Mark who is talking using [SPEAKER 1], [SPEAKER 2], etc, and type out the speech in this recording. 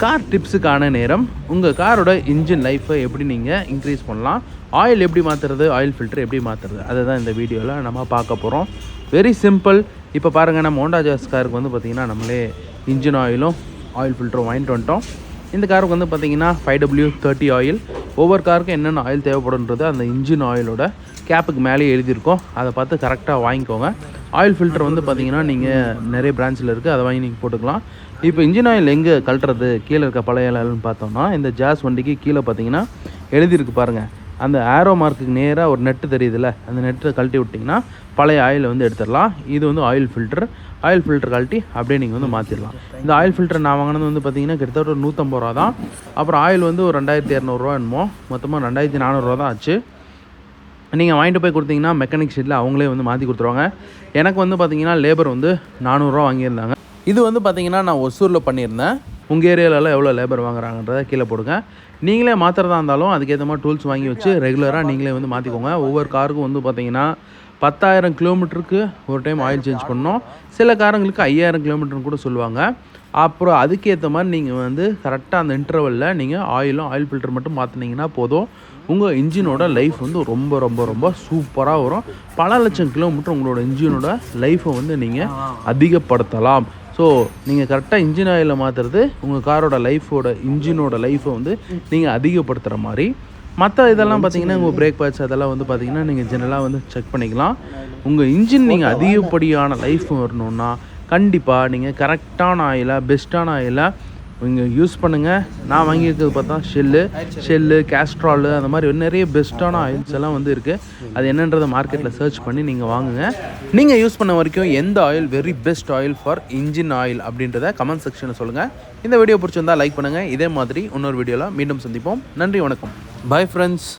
[SPEAKER 1] Car டிப்ஸுக்கான நேரம். உங்கள் காரோட இன்ஜின் லைஃப்பை எப்படி நீங்கள் இன்க்ரீஸ் பண்ணலாம், ஆயில் எப்படி மாற்றுறது, ஆயில் ஃபில்டர் எப்படி மாற்றுறது, அதை தான் இந்த வீடியோவில் நம்ம பார்க்க போகிறோம். Very simple. இப்போ பாருங்கள், நம்ம ஹோண்டா ஜாஸ் காருக்கு வந்து பார்த்திங்கன்னா நம்மளே இன்ஜின் ஆயிலும் ஆயில் ஃபில்டரும் வாங்கிட்டு வந்துட்டோம். இந்த காருக்கு வந்து பார்த்திங்கன்னா 5W30 ஆயில். ஒவ்வொரு காருக்கும் என்னென்ன ஆயில் தேவைப்படுன்றது அந்த இன்ஜின் ஆயிலோட கேப்புக்கு மேலேயே எழுதியிருக்கோம். அதை பார்த்து கரெக்டாக வாங்கிக்கோங்க. ஆயில் ஃபில்டர் வந்து பார்த்திங்கன்னா நீங்கள் நிறைய பிரான்ச்சில் இருக்குது, அதை வாங்கி நீங்கள் போட்டுக்கலாம். இப்போ இன்ஜின் ஆயில் எங்கே கழட்டுறது, கீழே இருக்க பழைய ஆயில்னு பார்த்தோம்னா இந்த ஜாஸ் வண்டிக்கு கீழே பார்த்திங்கன்னா எழுதியிருக்கு பாருங்கள். அந்த ஆரோ மார்க்குக்கு நேராக ஒரு நெட்டு தெரியுதுல்ல, அந்த நெட்டை கழட்டி விட்டிங்கன்னா பழைய ஆயிலை வந்து எடுத்துடலாம். இது வந்து ஆயில் ஃபில்டர். ஆயில் ஃபில்டர் கழட்டி அப்படியே நீங்கள் வந்து மாற்றிடலாம். இந்த ஆயில் ஃபில்டர் நான் வாங்கினது வந்து பார்த்திங்கன்னா கிட்டத்தட்ட ஒரு 150 ரூபா தான். அப்புறம் ஆயில் வந்து ஒரு 2200 என்னமோ, மொத்தமாக 2400 தான் ஆச்சு. நீங்கள் வாங்கிட்டு போய் கொடுத்தீங்கன்னா மெக்கானிக் ஷீட்டில் அவங்களே வந்து மாற்றி கொடுத்துருவாங்க. எனக்கு வந்து பார்த்திங்கன்னா லேபர் வந்து 400 வாங்கியிருந்தாங்க. இது வந்து பார்த்திங்கன்னா நான் ஒசூரில் பண்ணியிருந்தேன். உங்கள் ஏரியாவிலலாம் எவ்வளோ லேபர் வாங்குறாங்கன்றதை கீழே போடுங்க. நீங்களே மாற்றுறதா இருந்தாலும் அதுக்கேற்ற மாதிரி டூல்ஸ் வாங்கி வச்சு ரெகுலராக நீங்களே வந்து மாற்றிக்கோங்க. ஒவ்வொரு காருக்கும் வந்து பார்த்திங்கன்னா 10,000 கிலோமீட்டருக்கு ஒரு டைம் ஆயில் சேஞ்ச் பண்ணணும். சில காரங்களுக்கு 5,000 கிலோமீட்டர்னு கூட சொல்லுவாங்க. அப்புறம் அதுக்கேற்ற மாதிரி நீங்கள் வந்து கரெக்டாக அந்த இன்டர்வலில் நீங்கள் ஆயில் ஃபில்டர் மட்டும் மாற்றினீங்கன்னா போதும். உங்கள் இன்ஜினோட லைஃப் வந்து ரொம்ப ரொம்ப ரொம்ப சூப்பராக வரும். பல லட்சம் கிலோமீட்டர் உங்களோட இன்ஜினோட லைஃப்பை வந்து நீங்கள் அதிகப்படுத்தலாம். ஸோ நீங்கள் கரெக்டாக இன்ஜின் ஆயிலை மாற்றுறது உங்கள் காரோட இன்ஜினோட லைஃப்பை வந்து நீங்கள் அதிகப்படுத்துகிற மாதிரி. மற்ற இதெல்லாம் பார்த்தீங்கன்னா உங்கள் பிரேக் பேட்ச் அதெல்லாம் வந்து பார்த்திங்கன்னா நீங்கள் ஜெனரலாக வந்து செக் பண்ணிக்கலாம். உங்கள் இன்ஜின் நீங்கள் அதிகப்படியான லைஃப் வரணுன்னா கண்டிப்பாக நீங்கள் கரெக்டான ஆயிலாக பெஸ்ட்டான ஆயிலாக நீங்கள் யூஸ் பண்ணுங்கள். நான் வாங்கியிருக்கிறது பார்த்தா ஷெல்லு கேஸ்ட்ரால் அந்த மாதிரி நிறைய பெஸ்ட்டான ஆயில்ஸ் எல்லாம் வந்து இருக்குது. அது என்னன்றதை மார்க்கெட்டில் சர்ச் பண்ணி நீங்கள் வாங்குங்க. நீங்கள் யூஸ் பண்ண வரைக்கும் எந்த oil very best oil for engine oil அப்படின்றத கமெண்ட் செக்ஷனில் சொல்லுங்கள். இந்த வீடியோ பிடிச்சிருந்தால் லைக் பண்ணுங்கள். இதே மாதிரி இன்னொரு வீடியோவில் மீண்டும் சந்திப்போம். நன்றி, வணக்கம். Bye friends.